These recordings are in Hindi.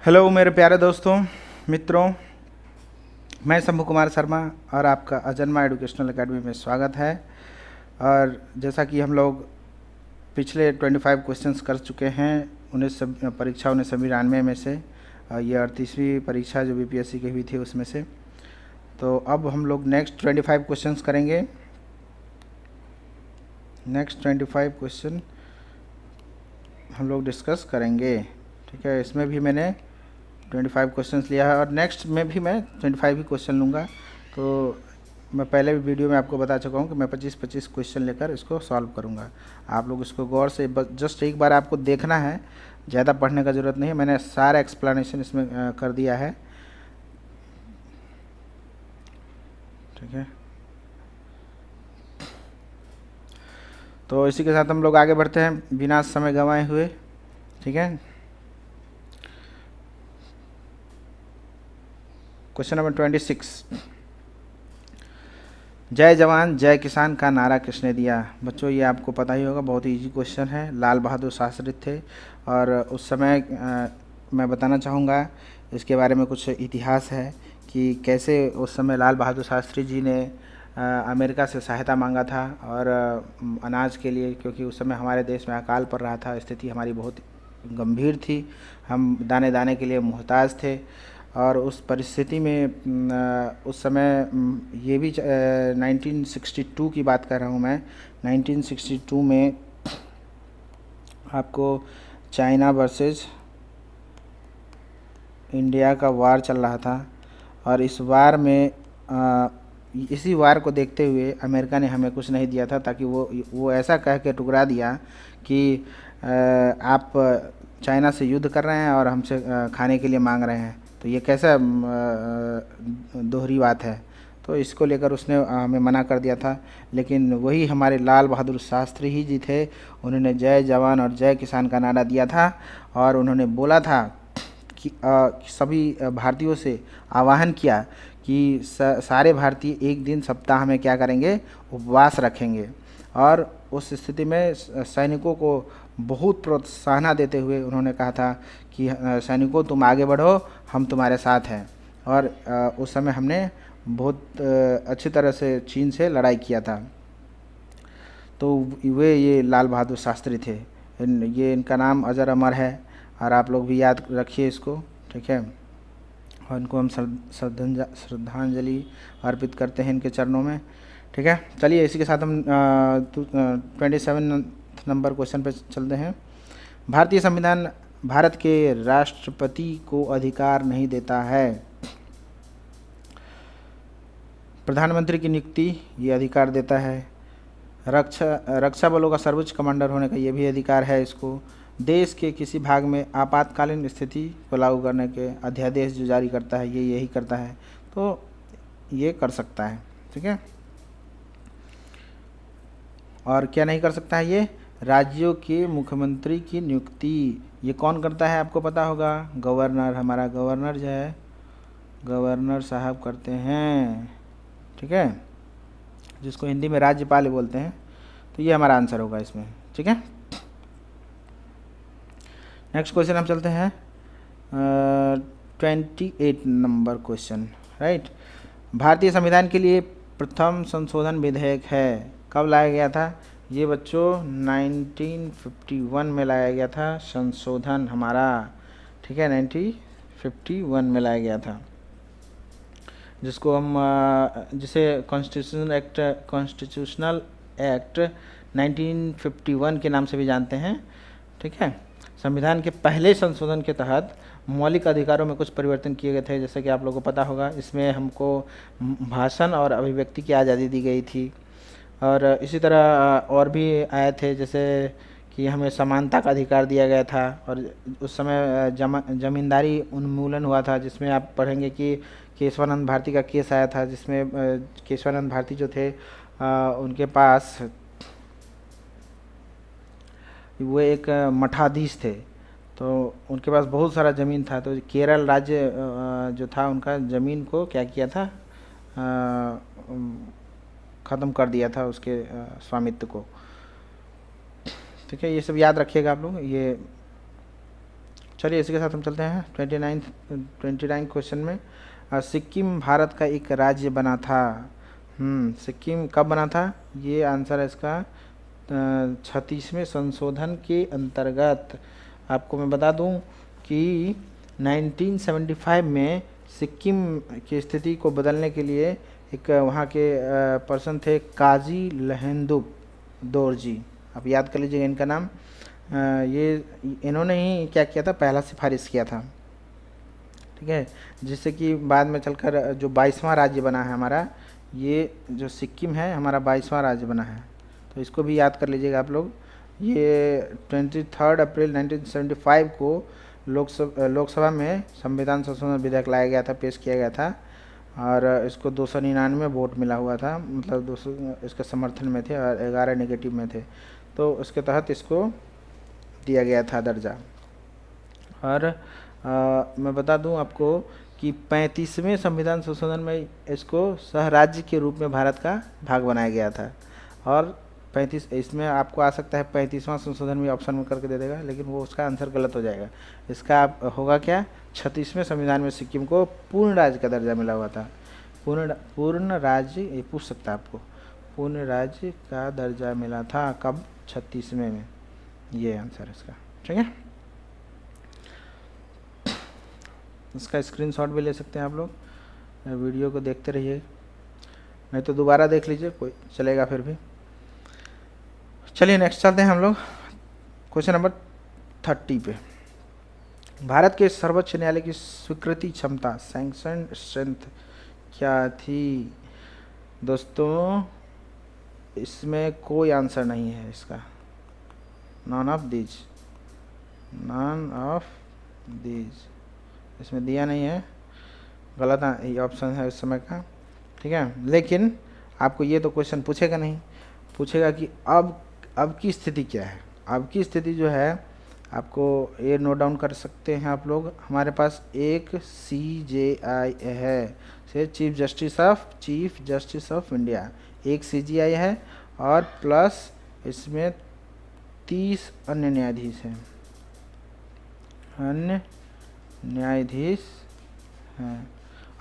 हेलो मेरे प्यारे दोस्तों, मित्रों। मैं शंभू कुमार शर्मा और आपका अजन्मा एजुकेशनल एकेडमी में स्वागत है। और जैसा कि हम लोग पिछले 25 क्वेश्चंस कर चुके हैं, परीक्षा 1992 में से। ये 38वीं परीक्षा जो बीपीएससी की हुई थी उसमें से। तो अब हम लोग नेक्स्ट 25 क्वेश्चंस करेंगे। नेक्स्ट 25 क्वेश्चन हम लोग डिस्कस करेंगे। ठीक है, इसमें भी मैंने 25 क्वेश्चंस लिया है और नेक्स्ट में भी मैं 25 ही क्वेश्चन लूँगा। तो मैं पहले भी वीडियो में आपको बता चुका हूँ कि मैं 25-25 क्वेश्चन लेकर इसको सॉल्व करूँगा। आप लोग इसको गौर से जस्ट एक बार आपको देखना है, ज़्यादा पढ़ने का ज़रूरत नहीं है। मैंने सारा एक्सप्लेनेशन इसमें कर दिया है। ठीक है, तो इसी के साथ हम लोग आगे बढ़ते हैं बिना समय गंवाए हुए। ठीक है, क्वेश्चन नंबर 26। जय जवान जय किसान का नारा किसने दिया? बच्चों, ये आपको पता ही होगा, बहुत ही इजी क्वेश्चन है। लाल बहादुर शास्त्री थे। और उस समय मैं बताना चाहूँगा इसके बारे में कुछ इतिहास है कि कैसे उस समय लाल बहादुर शास्त्री जी ने अमेरिका से सहायता मांगा था और अनाज के लिए, क्योंकि उस समय हमारे देश में अकाल पड़ रहा था, स्थिति हमारी बहुत गंभीर थी, हम दाने दाने के लिए मोहताज थे। और उस परिस्थिति में उस समय ये भी 1962 की बात कर रहा हूँ मैं। 1962 में आपको चाइना वर्सेस इंडिया का वार चल रहा था। और इस वार में इसी वार को देखते हुए अमेरिका ने हमें कुछ नहीं दिया था, ताकि वो ऐसा कह के टुकरा दिया कि आप चाइना से युद्ध कर रहे हैं और हमसे खाने के लिए मांग रहे हैं। तो ये कैसा दोहरी बात है। तो इसको लेकर उसने हमें मना कर दिया था। लेकिन वही हमारे लाल बहादुर शास्त्री ही जी थे, उन्होंने जय जवान और जय किसान का नारा दिया था। और उन्होंने बोला था कि सभी भारतीयों से आह्वान किया कि सारे भारतीय एक दिन सप्ताह में क्या करेंगे, उपवास रखेंगे। और उस स्थिति में सैनिकों को बहुत प्रोत्साहन देते हुए उन्होंने कहा था कि सैनिकों तुम आगे बढ़ो, हम तुम्हारे साथ हैं। और उस समय हमने बहुत अच्छी तरह से चीन से लड़ाई किया था। तो वे ये लाल बहादुर शास्त्री थे। ये इनका नाम अजर अमर है और आप लोग भी याद रखिए इसको। ठीक है, और इनको हम श्रद्धांजलि अर्पित करते हैं इनके चरणों में। ठीक है, चलिए इसी के साथ हम 27 नंबर क्वेश्चन पे चलते हैं। भारतीय संविधान भारत के राष्ट्रपति को अधिकार नहीं देता है। प्रधानमंत्री की नियुक्ति ये अधिकार देता है। रक्षा बलों का सर्वोच्च कमांडर होने का ये भी अधिकार है इसको। देश के किसी भाग में आपातकालीन स्थिति को लागू करने के अध्यादेश जो जारी करता है ये यही करता है। तो ये कर सकता है। ठीक है, और क्या नहीं कर सकता है ये? राज्यों के मुख्यमंत्री की नियुक्ति ये कौन करता है आपको पता होगा? गवर्नर, हमारा गवर्नर जो है, गवर्नर साहब करते हैं। ठीक है, जिसको हिंदी में राज्यपाल बोलते हैं। तो ये हमारा आंसर होगा इसमें। ठीक है, नेक्स्ट क्वेश्चन हम चलते हैं 28 नंबर क्वेश्चन। राइट, भारतीय संविधान के लिए प्रथम संशोधन विधेयक है कब लाया गया था? ये बच्चों 1951 में लाया गया था संशोधन हमारा। ठीक है, 1951 में लाया गया था, जिसको हम जिसे कॉन्स्टिट्यूशनल एक्ट 1951 के नाम से भी जानते हैं। ठीक है, संविधान के पहले संशोधन के तहत मौलिक अधिकारों में कुछ परिवर्तन किए गए थे, जैसे कि आप लोगों को पता होगा। इसमें हमको भाषण और अभिव्यक्ति की आज़ादी दी गई थी। और इसी तरह और भी आए थे, जैसे कि हमें समानता का अधिकार दिया गया था। और उस समय जमींदारी उन्मूलन हुआ था, जिसमें आप पढ़ेंगे कि केशवानंद भारती का केस आया था, जिसमें केशवानंद भारती जो थे उनके पास वो एक मठाधीश थे। तो उनके पास बहुत सारा ज़मीन था। तो केरल राज्य जो था उनका ज़मीन को क्या किया था, ख़त्म कर दिया था उसके स्वामित्व को। ठीक है, ये सब याद रखिएगा आप लोग। ये चलिए इसी के साथ हम चलते हैं 29 क्वेश्चन में। सिक्किम भारत का एक राज्य बना था। सिक्किम कब बना था? ये आंसर है इसका 36वें संशोधन के अंतर्गत। आपको मैं बता दूं कि 1975 में सिक्किम की स्थिति को बदलने के लिए एक वहाँ के पर्सन थे, काजी लहेंदुप दोरजी। आप याद कर लीजिएगा इनका नाम। ये इन्होंने ही क्या किया था, पहला सिफारिश किया था, ठीक है, जिससे कि बाद में चलकर जो 22वां राज्य बना है हमारा, ये जो सिक्किम है हमारा 22वां राज्य बना है। तो इसको भी याद कर लीजिएगा आप लोग। ये 23 अप्रैल 1975 को लोकसभा में संविधान संशोधन विधेयक लाया गया था, पेश किया गया था, और इसको 299 वोट मिला हुआ था, मतलब 200 इसके समर्थन में थे और 11 नेगेटिव में थे। तो उसके तहत इसको दिया गया था दर्जा। और मैं बता दूं आपको कि 35वें संविधान संशोधन में इसको सह राज्य के रूप में भारत का भाग बनाया गया था। और 35 इसमें आपको आ सकता है 35वां संशोधन भी ऑप्शन में करके दे देगा, लेकिन वो उसका आंसर गलत हो जाएगा। इसका होगा क्या, 36वें संविधान में सिक्किम को पूर्ण राज्य का दर्जा मिला हुआ था। पूर्ण राज्य, ये पूछ सकता है आपको, पूर्ण राज्य का दर्जा मिला था कब? 36वें में। ये आंसर है इसका, ठीक है। इसका स्क्रीनशॉट भी ले सकते हैं आप लोग, वीडियो को देखते रहिए, नहीं तो दोबारा देख लीजिए, कोई चलेगा फिर भी। चलिए नेक्स्ट चलते हैं हम लोग क्वेश्चन नंबर 30 पे। भारत के सर्वोच्च न्यायालय की स्वीकृति क्षमता, सैंक्शन स्ट्रेंथ क्या थी? दोस्तों इसमें कोई आंसर नहीं है इसका, नॉन ऑफ दीज, इसमें दिया नहीं है, गलत ऑप्शन है इस समय का, ठीक है। लेकिन आपको ये तो क्वेश्चन पूछेगा नहीं, पूछेगा कि अब की स्थिति क्या है। अब की स्थिति जो है, आपको ये नोट डाउन कर सकते हैं आप लोग। हमारे पास एक CJI है, से चीफ जस्टिस ऑफ इंडिया, एक CJI है, और प्लस इसमें 30 अन्य न्यायाधीश हैं, हैं।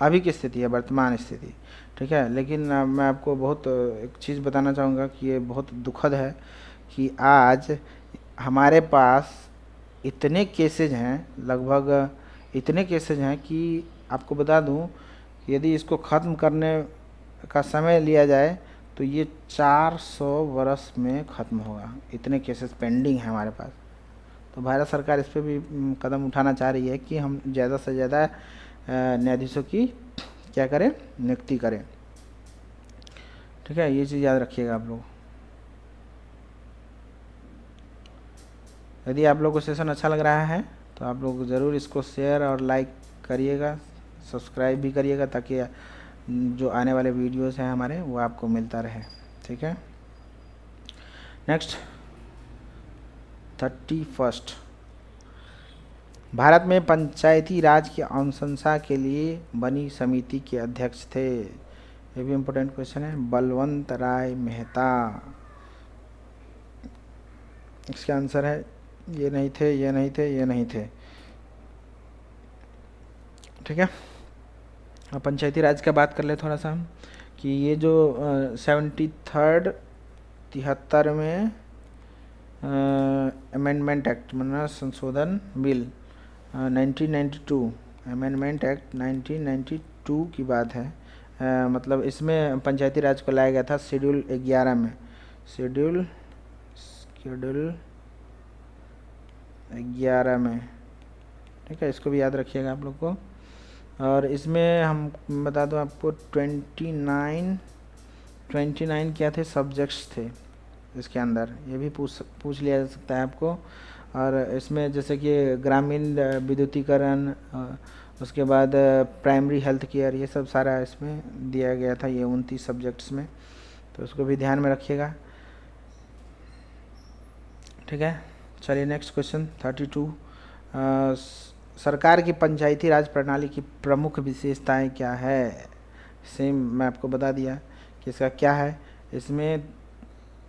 अभी की स्थिति है, वर्तमान स्थिति, ठीक है। लेकिन मैं आपको बहुत एक चीज़ बताना चाहूँगा कि ये बहुत दुखद है कि आज हमारे पास इतने केसेज हैं, लगभग इतने केसेज हैं कि आपको बता दूं, यदि इसको ख़त्म करने का समय लिया जाए तो ये 400 वर्ष में ख़त्म होगा। इतने केसेस पेंडिंग हैं हमारे पास। तो भारत सरकार इस पर भी कदम उठाना चाह रही है कि हम ज़्यादा से ज़्यादा न्यायाधीशों की क्या करें, नियुक्ति करें, ठीक है। ये चीज़ याद रखिएगा आप लोग। यदि आप लोग को सेशन अच्छा लग रहा है तो आप लोग ज़रूर इसको शेयर और लाइक करिएगा, सब्सक्राइब भी करिएगा, ताकि जो आने वाले वीडियोस हैं हमारे वो आपको मिलता रहे, ठीक है। नेक्स्ट 31, भारत में पंचायती राज की अनुशंसा के लिए बनी समिति के अध्यक्ष थे। ये भी इम्पोर्टेंट क्वेश्चन है, बलवंत राय मेहता। इसका आंसर है ये नहीं थे, ये नहीं थे, ये नहीं थे, ठीक है। अब पंचायती राज का बात कर ले थोड़ा सा हम, कि ये जो 73 में अमेंडमेंट एक्ट, मतलब संशोधन बिल 1992, अमेंडमेंट एक्ट 1992 की बात है। मतलब इसमें पंचायती राज को लाया गया था शेड्यूल 11 में, शेड्यूल 11 में, ठीक है। इसको भी याद रखिएगा आप लोग को। और इसमें हम बता दो आपको 29 क्या थे, सब्जेक्ट्स थे इसके अंदर, ये भी पूछ लिया जा सकता है आपको। और इसमें जैसे कि ग्रामीण विद्युतीकरण, उसके बाद प्राइमरी हेल्थ केयर, ये सब सारा इसमें दिया गया था, ये 29 सब्जेक्ट्स में। तो उसको भी ध्यान में रखिएगा, ठीक है। चलिए नेक्स्ट क्वेश्चन 32, सरकार की पंचायती राज प्रणाली की प्रमुख विशेषताएं क्या है? सेम मैं आपको बता दिया कि इसका क्या है। इसमें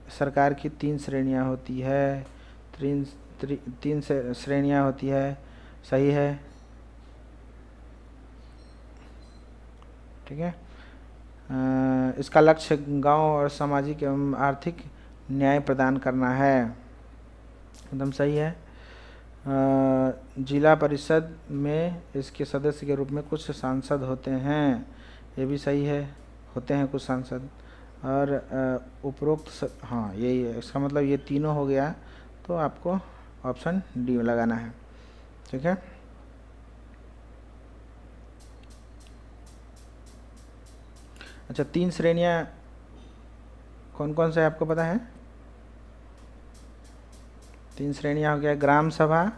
सरकार की 3 श्रेणियां होती है, तीन श्रेणियां होती है। सही है। ठीक है। इसका लक्ष्य गांव और सामाजिक एवं आर्थिक न्याय प्रदान करना है, एकदम सही है। जिला परिषद में इसके सदस्य के रूप में कुछ सांसद होते हैं, ये भी सही है, होते हैं कुछ सांसद। और हाँ यही है, इसका मतलब ये तीनों हो गया, तो आपको ऑप्शन डी लगाना है। ठीक है। अच्छा, 3 श्रेणियाँ कौन कौन से आपको पता है? 3 श्रेणियाँ हो गया ग्राम सभा,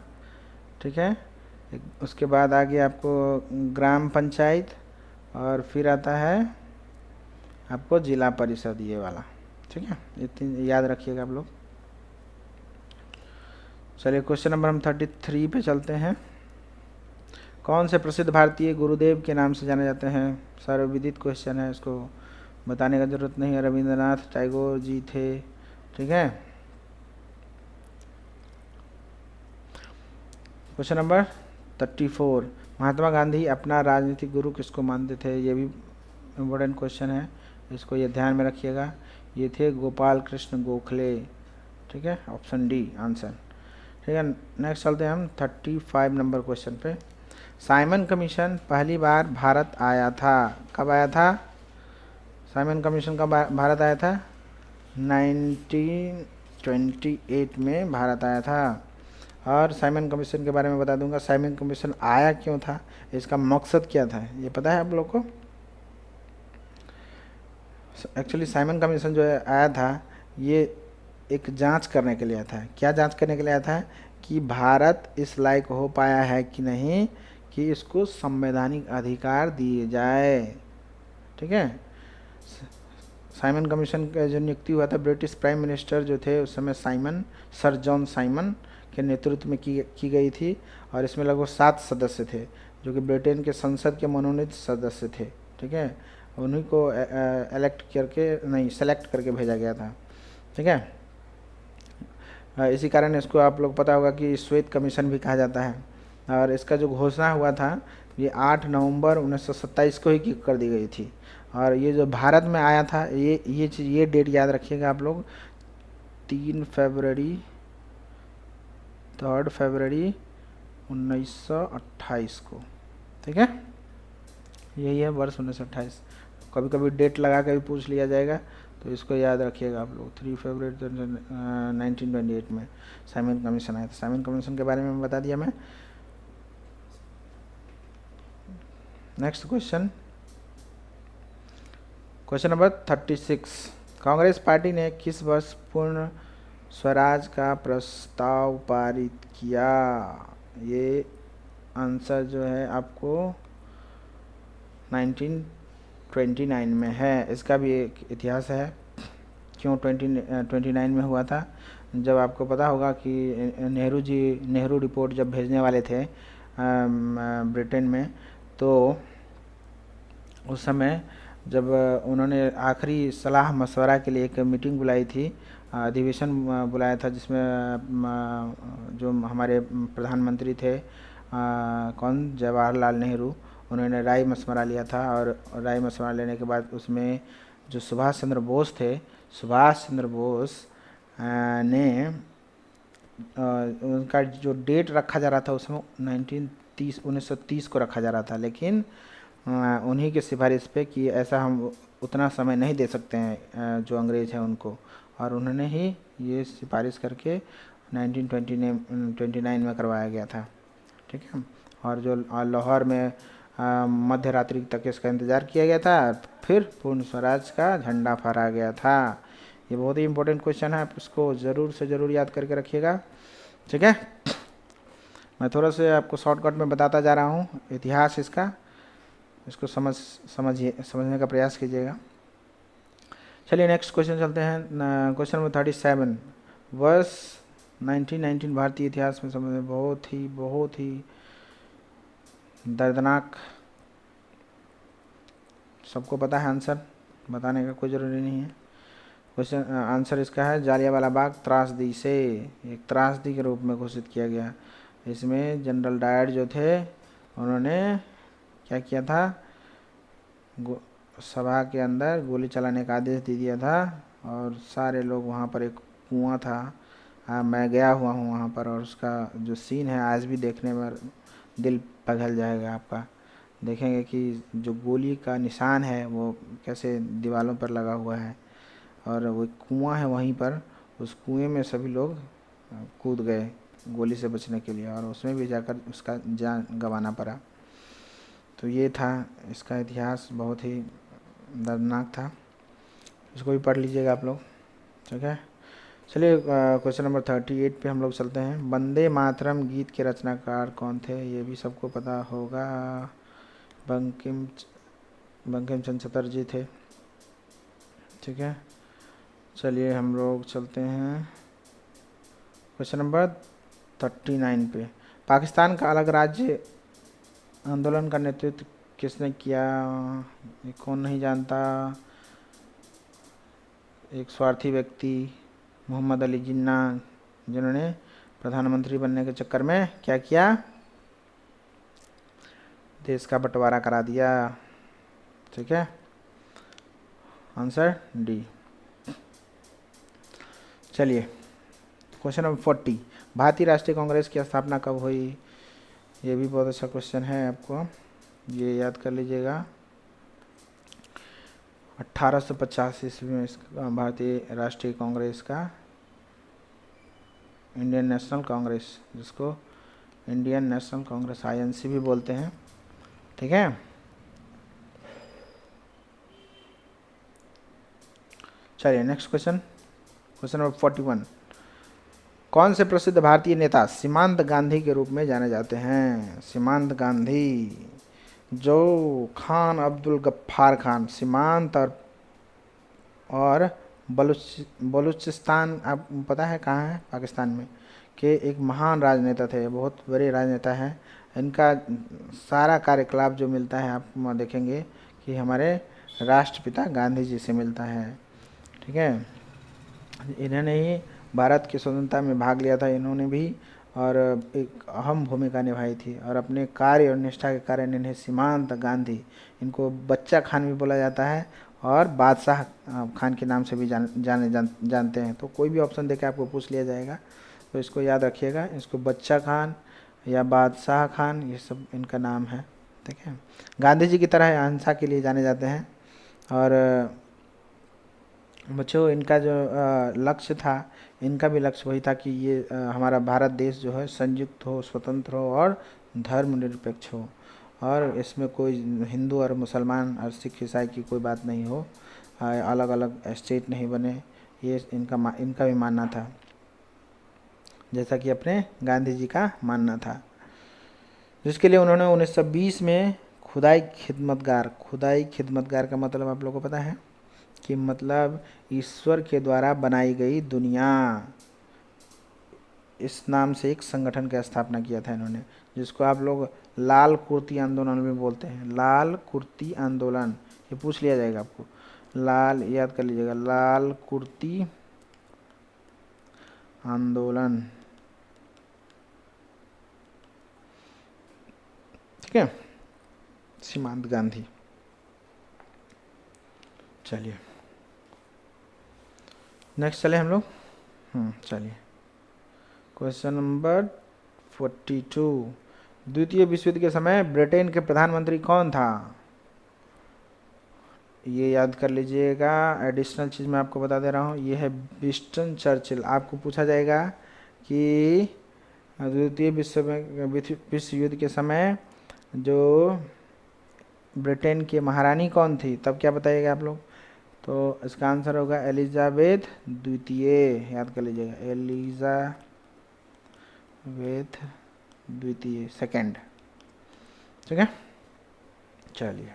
ठीक है, उसके बाद आगे आपको ग्राम पंचायत, और फिर आता है आपको जिला परिषद, ये वाला। ठीक है, ये 3 याद रखिएगा आप लोग। चलिए क्वेश्चन नंबर हम 33 पे चलते हैं। कौन से प्रसिद्ध भारतीय गुरुदेव के नाम से जाने जाते हैं? सर्वविदित क्वेश्चन है, इसको बताने का जरूरत नहीं है, रविंद्रनाथ टैगोर जी थे। ठीक है। क्वेश्चन नंबर 34, महात्मा गांधी अपना राजनीतिक गुरु किसको मानते थे? ये भी इम्पोर्टेंट क्वेश्चन है, इसको ये ध्यान में रखिएगा। ये थे गोपाल कृष्ण गोखले। ठीक है, ऑप्शन डी आंसर। ठीक है, नेक्स्ट चलते हैं हम 35 नंबर क्वेश्चन पे। साइमन कमीशन पहली बार भारत आया था, कब आया था? साइमन कमीशन कब भारत आया था? 1928 में भारत आया था। और साइमन कमीशन के बारे में बता दूंगा, साइमन कमीशन आया क्यों था, इसका मकसद क्या था, ये पता है आप लोग को? एक्चुअली साइमन कमीशन जो आया था, ये एक जांच करने के लिए आया था। क्या जांच करने के लिए आया था? कि भारत इस लायक हो पाया है कि नहीं कि इसको संवैधानिक अधिकार दिए जाए। ठीक है। साइमन कमीशन का जो नियुक्ति हुआ था, ब्रिटिश प्राइम मिनिस्टर जो थे उस समय साइमन, सर जॉन साइमन के नेतृत्व में की गई थी। और इसमें लगभग 7 सदस्य थे, जो कि ब्रिटेन के संसद के मनोनीत सदस्य थे। ठीक है, उन्हीं को सेलेक्ट करके भेजा गया था। ठीक है। इसी कारण इसको आप लोग पता होगा कि श्वेत कमीशन भी कहा जाता है। और इसका जो घोषणा हुआ था, ये 8 नवंबर 1927 को ही कर दी गई थी। और ये जो भारत में आया था, ये डेट याद रखिएगा आप लोग, 3 फरवरी 1928 को। ठीक है, यही है वर्ष 1928। कभी कभी डेट लगा के भी पूछ लिया जाएगा, तो इसको याद रखिएगा आप लोग। 3 फरवरी 1928 में साइमन कमीशन आया था। साइमन कमीशन के बारे में बता दिया मैं। Next question, question number 36, Congress party ने किस वर्ष पूर्ण स्वराज का प्रस्ताव पारित किया? ये आंसर जो है आपको 1929 में है। इसका भी एक इतिहास है, क्यों 29 में हुआ था। जब आपको पता होगा कि नेहरू रिपोर्ट जब भेजने वाले थे ब्रिटेन में, तो उस समय जब उन्होंने आखिरी सलाह मशवरा के लिए एक मीटिंग बुलाई थी, अधिवेशन बुलाया था, जिसमें जो हमारे प्रधानमंत्री थे कौन, जवाहरलाल नेहरू, उन्होंने राय मशवरा लिया था। और राय मशवरा लेने के बाद उसमें जो सुभाष चंद्र बोस थे, सुभाष चंद्र बोस ने उनका जो डेट रखा जा रहा था उसमें 1930 को रखा जा रहा था, लेकिन उन्हीं की सिफारिश पे कि ऐसा हम उतना समय नहीं दे सकते हैं जो अंग्रेज़ हैं उनको, और उन्होंने ही ये सिफारिश करके 1929 में करवाया गया था। ठीक है। और जो लाहौर में मध्य रात्रि तक इसका इंतज़ार किया गया था, फिर पूर्ण स्वराज का झंडा फहराया गया था। ये बहुत ही इंपॉर्टेंट क्वेश्चन है, आप इसको ज़रूर से ज़रूर याद करके रखिएगा। ठीक है, मैं थोड़ा से आपको शॉर्टकट में बताता जा रहा हूँ इतिहास इसका, इसको समझने का प्रयास कीजिएगा। चलिए नेक्स्ट क्वेश्चन चलते हैं। क्वेश्चन नंबर 37, वर्ष 1919 भारतीय इतिहास में समझ बहुत ही दर्दनाक, सबको पता है आंसर, बताने का कोई ज़रूरी नहीं है। क्वेश्चन आंसर इसका है जालियांवाला बाग त्रासदी से, एक त्रासदी के रूप में घोषित किया गया। इसमें जनरल डायर जो थे उन्होंने क्या किया था, सभा के अंदर गोली चलाने का आदेश दे दिया था और सारे लोग वहाँ पर, एक कुआं था, हाँ मैं गया हुआ हूँ वहाँ पर, और उसका जो सीन है आज भी देखने में दिल पिघल जाएगा आपका। देखेंगे कि जो गोली का निशान है वो कैसे दीवारों पर लगा हुआ है, और वो कुआं है वहीं पर, उस कुएं में सभी लोग कूद गए गोली से बचने के लिए, और उसमें भी जाकर उसका जान गंवाना पड़ा। तो ये था इसका इतिहास, बहुत ही दर्दनाक था। इसको भी पढ़ लीजिएगा आप लोग, ठीक है। चलिए क्वेश्चन नंबर 38 पे हम लोग चलते हैं। वंदे मातरम गीत के रचनाकार कौन थे, ये भी सबको पता होगा, बंकिम बंकिम चंद्र चटर्जी थे, ठीक है। चलिए हम लोग चलते हैं क्वेश्चन नंबर 39 पे। पाकिस्तान का अलग राज्य आंदोलन का नेतृत्व किसने किया, ये कौन नहीं जानता। एक स्वार्थी व्यक्ति मोहम्मद अली जिन्ना, जिन्होंने प्रधानमंत्री बनने के चक्कर में क्या किया, देश का बंटवारा करा दिया, ठीक है। Answer D. चलिए क्वेश्चन नंबर 40, भारतीय राष्ट्रीय कांग्रेस की स्थापना कब हुई, ये भी बहुत अच्छा क्वेश्चन है, आपको ये याद कर लीजिएगा। 1885 ईस्वी में भारतीय राष्ट्रीय कांग्रेस का, इंडियन नेशनल कांग्रेस, जिसको इंडियन नेशनल कांग्रेस आईएनसी भी बोलते हैं, ठीक है। चलिए नेक्स्ट क्वेश्चन, क्वेश्चन नंबर 41, कौन से प्रसिद्ध भारतीय नेता सीमांत गांधी के रूप में जाने जाते हैं। सीमांत गांधी, जो खान अब्दुल गफ्फार खान, सीमांत और बलूचिस्तान, आप पता है कहाँ है, पाकिस्तान में, के एक महान राजनेता थे, बहुत बड़े राजनेता हैं। इनका सारा कार्यकलाप जो मिलता है आप देखेंगे कि हमारे राष्ट्रपिता गांधी जी से मिलता है, ठीक है। इन्होंने ही भारत की स्वतंत्रता में भाग लिया था, इन्होंने भी, और एक अहम भूमिका निभाई थी, और अपने कार्य और निष्ठा के कारण इन्हें सीमांत गांधी, इनको बच्चा खान भी बोला जाता है, और बादशाह खान के नाम से भी जानते हैं। तो कोई भी ऑप्शन देकर आपको पूछ लिया जाएगा तो इसको याद रखिएगा, इसको बच्चा खान या बादशाह खान, ये सब इनका नाम है, ठीक है। गांधी जी की तरह अहिंसा के लिए जाने जाते हैं, और बच्चों इनका जो लक्ष्य था, इनका भी लक्ष्य वही था कि ये हमारा भारत देश जो है संयुक्त हो, स्वतंत्र हो और धर्मनिरपेक्ष हो, और इसमें कोई हिंदू और मुसलमान और सिख ईसाई की कोई बात नहीं हो, अलग अलग स्टेट नहीं बने, ये इनका भी मानना था, जैसा कि अपने गांधी जी का मानना था, जिसके लिए उन्होंने 1920 में खुदाई खिदमतगार का मतलब आप लोगों को पता है कि मतलब ईश्वर के द्वारा बनाई गई दुनिया, इस नाम से एक संगठन का स्थापना किया था इन्होंने, जिसको आप लोग लाल कुर्ती आंदोलन भी बोलते हैं। लाल कुर्ती आंदोलन, ये पूछ लिया जाएगा आपको, लाल याद कर लीजिएगा, लाल कुर्ती आंदोलन, ठीक है, सीमांत गांधी। चलिए नेक्स्ट चले हम लोग, चलिए क्वेश्चन नंबर 42, द्वितीय विश्व युद्ध के समय ब्रिटेन के प्रधानमंत्री कौन था, ये याद कर लीजिएगा। एडिशनल चीज़ मैं आपको बता दे रहा हूँ, ये है विंस्टन चर्चिल। आपको पूछा जाएगा कि द्वितीय विश्व युद्ध के समय जो ब्रिटेन की महारानी कौन थी, तब क्या बताइएगा आप लोग, तो इसका आंसर होगा एलिजाबेथ द्वितीय, याद कर लीजिएगा, एलिजाबेथ द्वितीय, सेकंड, ठीक है। चलिए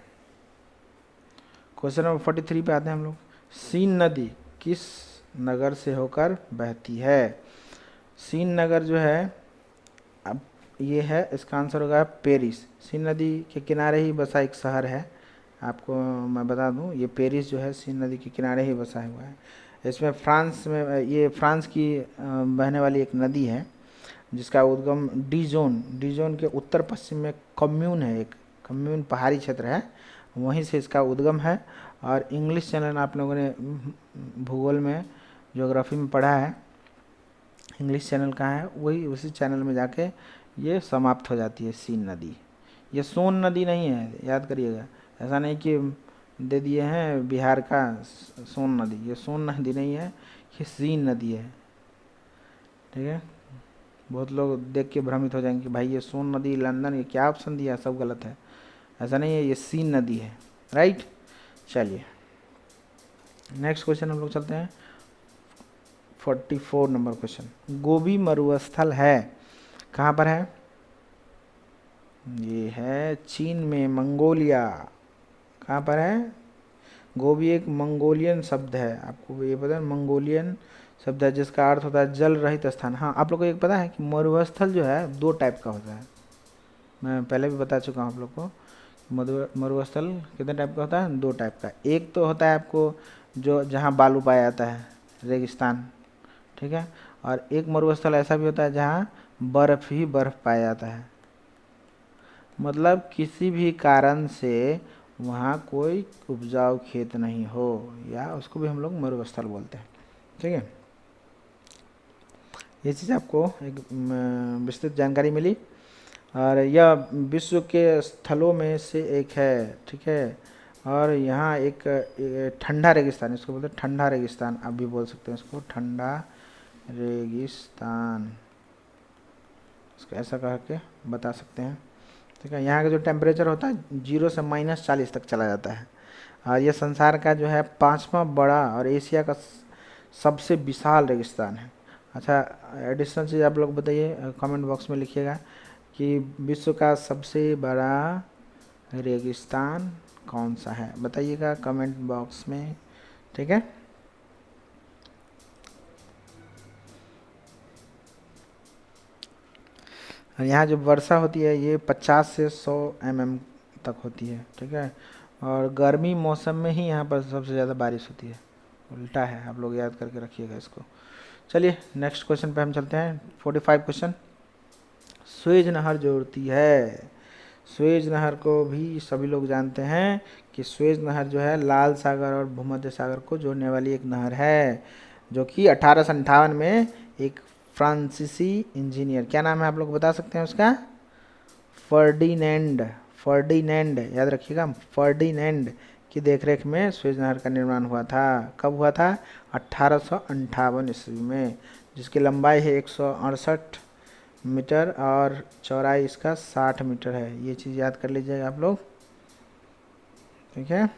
क्वेश्चन नंबर 43 पे आते हैं हम लोग। सीन नदी किस नगर से होकर बहती है। सीन नगर जो है, अब ये है, इसका आंसर होगा पेरिस। सीन नदी के किनारे ही बसा एक शहर है, आपको मैं बता दूं, ये पेरिस जो है सीन नदी के किनारे ही बसा हुआ है। इसमें फ्रांस में, ये फ्रांस की बहने वाली एक नदी है, जिसका उद्गम डी जोन के उत्तर पश्चिम में कम्यून है, एक कम्यून पहाड़ी क्षेत्र है, वहीं से इसका उद्गम है। और इंग्लिश चैनल आप लोगों ने भूगोल में, ज्योग्राफी में पढ़ा है, इंग्लिश चैनल कहाँ है, वही उसी चैनल में जाके ये समाप्त हो जाती है सीन नदी। ये सोन नदी नहीं है, याद करिएगा, ऐसा नहीं कि दे दिए हैं बिहार का सोन नदी, ये सोन नदी नहीं है, ये सीन नदी है। ठीक है, बहुत लोग देख के भ्रमित हो जाएंगे कि भाई ये सोन नदी लंदन, ये क्या ऑप्शन दिया, सब गलत है। ऐसा नहीं है, ये सीन नदी है। राइट, चलिए नेक्स्ट क्वेश्चन हम लोग चलते हैं। 44 नंबर क्वेश्चन, गोबी मरुस्थल है, कहाँ पर है? ये है चीन में, मंगोलिया। कहाँ पर है? गोबी एक मंगोलियन शब्द है, आपको ये पता है, मंगोलियन शब्द है जिसका अर्थ होता है जल रहित स्थान। हाँ, आप लोग को एक पता है कि मरुस्थल जो है दो टाइप का होता है, मैं पहले भी बता चुका हूँ आप लोग को। मरुस्थल कितने टाइप का होता है? दो टाइप का। एक तो होता है आपको जो जहाँ बालू पाया जाता है, रेगिस्तान, ठीक है। और एक मरुस्थल ऐसा भी होता है जहाँ बर्फ ही बर्फ पाया जाता है, मतलब किसी भी कारण से वहाँ कोई उपजाऊ खेत नहीं हो, या उसको भी हम लोग मरुस्थल बोलते हैं। ठीक है, ये चीज़ आपको एक विस्तृत जानकारी मिली। और यह विश्व के स्थलों में से एक है, ठीक है। और यहाँ एक ठंडा रेगिस्तान, इसको बोलते हैं ठंडा रेगिस्तान, आप भी बोल सकते हैं इसको ठंडा रेगिस्तान, इसको ऐसा कह के बता सकते हैं। ठीक है, यहाँ का जो टेम्परेचर होता है 0 से -40 तक चला जाता है। और ये संसार का जो है 5वां बड़ा और एशिया का सबसे विशाल रेगिस्तान है। अच्छा, एडिशनल चीज़ आप लोग बताइए, कमेंट बॉक्स में लिखिएगा कि विश्व का सबसे बड़ा रेगिस्तान कौन सा है, बताइएगा कमेंट बॉक्स में। ठीक है, यहाँ जो वर्षा होती है ये 50 से 100 mm तक होती है। ठीक है, और गर्मी मौसम में ही यहाँ पर सबसे ज़्यादा बारिश होती है, उल्टा है, आप लोग याद करके रखिएगा इसको। चलिए नेक्स्ट क्वेश्चन पे हम चलते हैं। 45 क्वेश्चन, स्वेज नहर जोड़ती है, स्वेज नहर को भी सभी लोग जानते हैं कि स्वेज नहर जो है लाल सागर और भूमध्य सागर को जोड़ने वाली एक नहर है, जो कि 1858 में एक फ्रांसीसी इंजीनियर, क्या नाम है आप लोग बता सकते हैं उसका? फर्डिनेंड, फर्डिनेंड याद रखिएगा, फर्डिनेंड की देखरेख में स्वेज नहर का निर्माण हुआ था। कब हुआ था? 1858 ईस्वी में, जिसकी लंबाई है 168 मीटर और चौड़ाई इसका 60 मीटर है। ये चीज़ याद कर लीजिएगा आप लोग। ठीक है,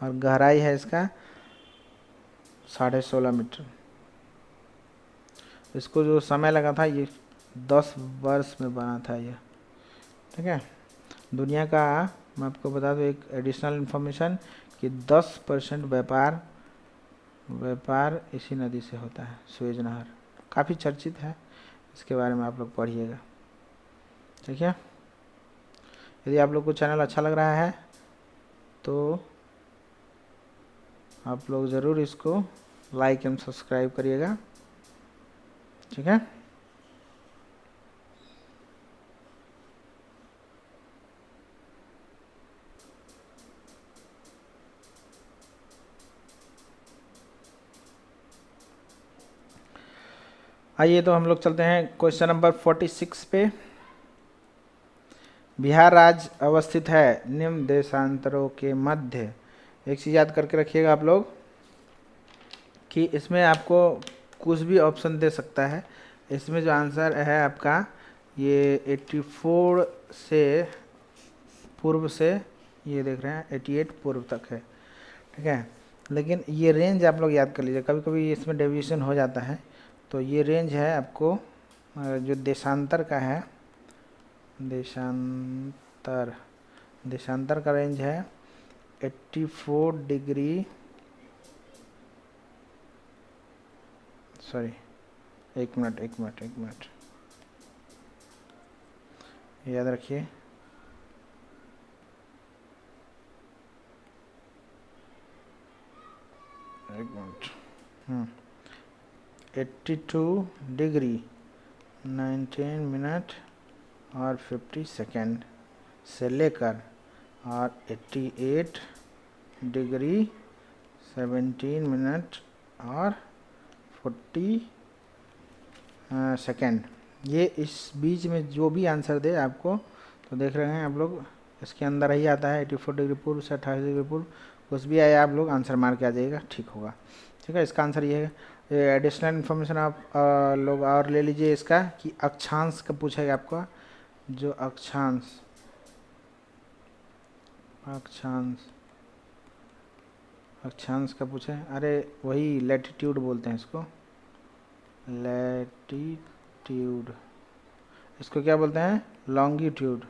और गहराई है इसका 16.5 मीटर। इसको जो समय लगा था ये 10 वर्ष में बना था ये। ठीक है, दुनिया का, मैं आपको बता दूँ एक एडिशनल इन्फॉर्मेशन कि 10% व्यापार इसी नदी से होता है, स्वेज नहर काफ़ी चर्चित है, इसके बारे में आप लोग पढ़िएगा। ठीक है, यदि आप लोग को चैनल अच्छा लग रहा है तो आप लोग ज़रूर इसको लाइक एंड सब्सक्राइब करिएगा। ठीक है, आइए तो हम लोग चलते हैं क्वेश्चन नंबर 46 पे। बिहार राज्य अवस्थित है निम्न देशांतरों के मध्य। एक चीज़ याद करके रखिएगा आप लोग कि इसमें आपको कुछ भी ऑप्शन दे सकता है। इसमें जो आंसर है आपका ये 84 से पूर्व से, ये देख रहे हैं 88 पूर्व तक है। ठीक है, लेकिन ये रेंज आप लोग याद कर लीजिए, कभी कभी इसमें डेविएशन हो जाता है। तो ये रेंज है आपको जो देशांतर का है, देशांतर, देशांतर का रेंज है 84 डिग्री, सॉरी एक मिनट याद रखिए, एक मिनट, 82 डिग्री 19 मिनट और 50 सेकेंड से लेकर और 88 डिग्री 17 मिनट और 40 सेकेंड। ये इस बीच में जो भी आंसर दे आपको, तो देख रहे हैं आप लोग इसके अंदर ही आता है। 84 डिग्री पूर्व से 28 डिग्री पूर्व कुछ भी आया आप लोग आंसर मार के आ जाइएगा, ठीक होगा। ठीक है, इसका आंसर ये है। एडिशनल इन्फॉर्मेशन आप लोग और ले लीजिए इसका कि अक्षांश का पूछेगा आपका, जो अक्षांश अक्षांश का पूछे, अरे वही लैटिट्यूड बोलते हैं इसको, लैटिट्यूड। इसको क्या बोलते हैं? लॉन्गिट्यूड।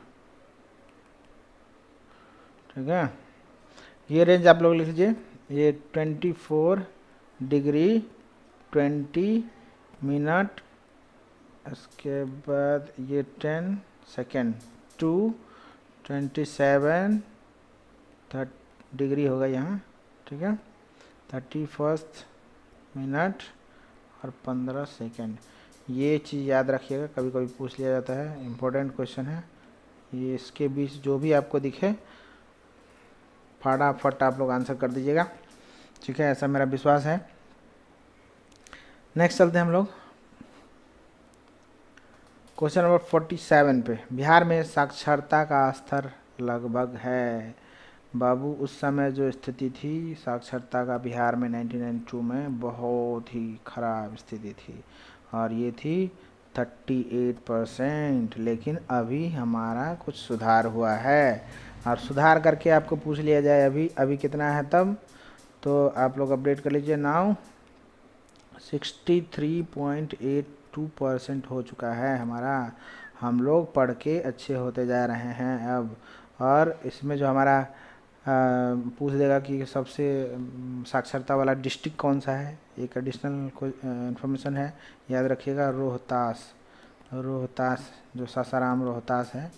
ठीक है, ये रेंज आप लोग लिख लीजिए। ये 24 डिग्री 20 मिनट, इसके बाद ये 10 सेकेंड टू 27 डिग्री होगा यहाँ। ठीक है, 31 मिनट और 15 सेकेंड। ये चीज़ याद रखिएगा, कभी कभी पूछ लिया जाता है, इम्पोर्टेंट क्वेश्चन है ये। इसके बीच जो भी आपको दिखे फटाफट आप लोग आंसर कर दीजिएगा। ठीक है, ऐसा मेरा विश्वास है। नेक्स्ट चलते हैं हम लोग क्वेश्चन नंबर 47 पे। बिहार में साक्षरता का स्तर लगभग है। बाबू, उस समय जो स्थिति थी साक्षरता का बिहार में 1992 में बहुत ही खराब स्थिति थी, और ये थी 38%। लेकिन अभी हमारा कुछ सुधार हुआ है, और सुधार करके आपको पूछ लिया जाए अभी कितना है तब, तो आप लोग अपडेट कर लीजिए। नाउ 63.82% हो चुका है हमारा। हम लोग पढ़ के अच्छे होते जा रहे हैं अब। और इसमें जो हमारा पूछ देगा कि सबसे साक्षरता वाला डिस्ट्रिक्ट कौन सा है, एक एडिशनल इन्फॉर्मेशन है, याद रखिएगा। रोहतास जो सासाराम रोहतास है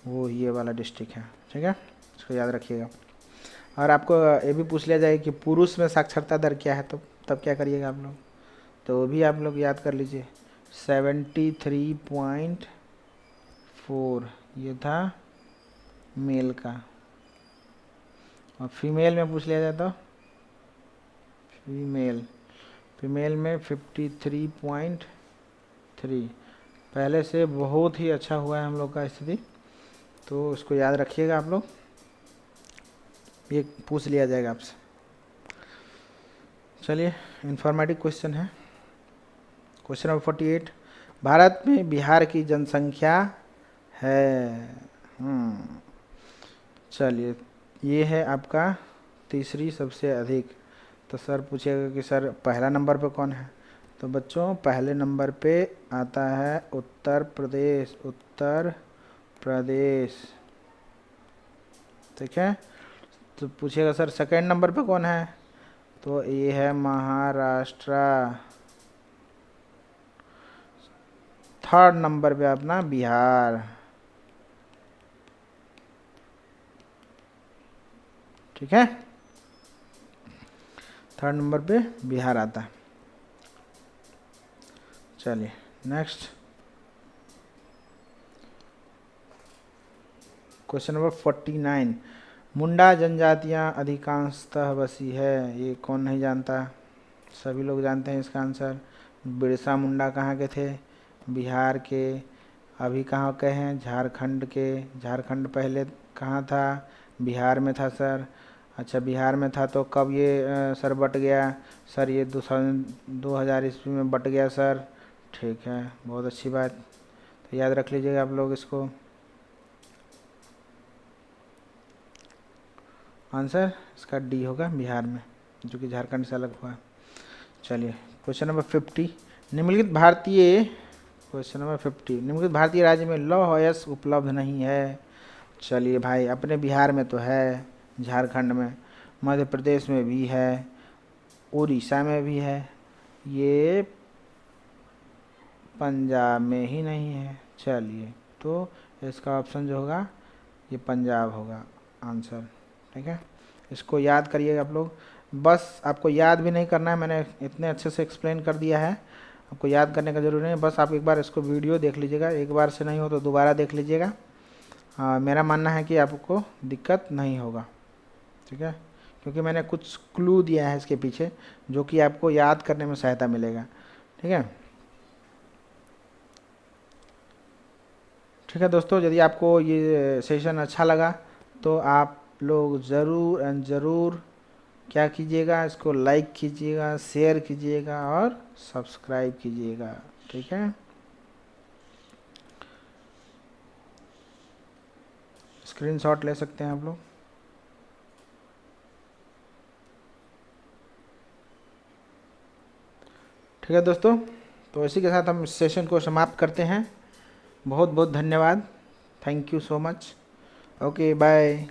वो ये वाला डिस्ट्रिक्ट है। ठीक है, इसको याद रखिएगा। और आपको ये भी पूछ लिया जाए कि पुरुष में साक्षरता दर क्या है, तो तब क्या करिएगा आप लोग, तो वो भी आप लोग याद कर लीजिए। 73.4 ये था मेल का। और फीमेल में पूछ लिया जाए तो फीमेल में 53.3। पहले से बहुत ही अच्छा हुआ है हम लोग का स्थिति, तो उसको याद रखिएगा आप लोग, ये पूछ लिया जाएगा आपसे। चलिए, इंफॉर्मेटिव क्वेश्चन है। Question number 48। भारत में बिहार की जनसंख्या है। चलिए, ये है आपका तीसरी सबसे अधिक। तो सर पूछेगा कि सर पहला नंबर पे कौन है, तो बच्चों पहले नंबर पे आता है उत्तर प्रदेश। ठीक है, तो पूछेगा सर सेकंड नंबर पे कौन है, तो ये है महाराष्ट्र। थर्ड नंबर पे अपना बिहार। ठीक है, थर्ड नंबर पे बिहार आता है। चलिए नेक्स्ट क्वेश्चन नंबर 49। मुंडा जनजातियां अधिकांशतः बसी है। ये कौन नहीं जानता, सभी लोग जानते हैं इसका आंसर। बिरसा मुंडा कहाँ के थे? बिहार के। अभी कहाँ के हैं? झारखंड के। झारखंड पहले कहाँ था? बिहार में था सर। अच्छा, बिहार में था तो कब ये सर बट गया? सर ये 2000 ईस्वी में बट गया सर। ठीक है, बहुत अच्छी बात, तो याद रख लीजिएगा आप लोग इसको। आंसर इसका डी होगा, बिहार में, जो कि झारखंड से अलग हुआ है। चलिए क्वेश्चन नंबर 50। निम्नलिखित भारतीय क्वेश्चन नंबर 50। निम्नलिखित भारतीय राज्य में लौह अयस्क उपलब्ध नहीं है। चलिए भाई, अपने बिहार में तो है, झारखंड में, मध्य प्रदेश में भी है, उड़ीसा में भी है, ये पंजाब में ही नहीं है। चलिए, तो इसका ऑप्शन जो होगा ये पंजाब होगा आंसर। ठीक है, इसको याद करिएगा आप लोग। बस आपको याद भी नहीं करना है, मैंने इतने अच्छे से एक्सप्लेन कर दिया है, आपको याद करने का ज़रूरी नहीं है, बस आप एक बार इसको वीडियो देख लीजिएगा, एक बार से नहीं हो तो दोबारा देख लीजिएगा। मेरा मानना है कि आपको दिक्कत नहीं होगा, ठीक है, क्योंकि मैंने कुछ क्लू दिया है इसके पीछे जो कि आपको याद करने में सहायता मिलेगा। ठीक है, ठीक है दोस्तों, यदि आपको ये सेशन अच्छा लगा तो आप लोग ज़रूर एंड ज़रूर क्या कीजिएगा, इसको लाइक कीजिएगा, शेयर कीजिएगा और सब्सक्राइब कीजिएगा। ठीक है, स्क्रीनशॉट ले सकते हैं आप लोग। ठीक है दोस्तों, तो इसी के साथ हम इस सेशन को समाप्त करते हैं। बहुत बहुत धन्यवाद, thank you so much, okay bye.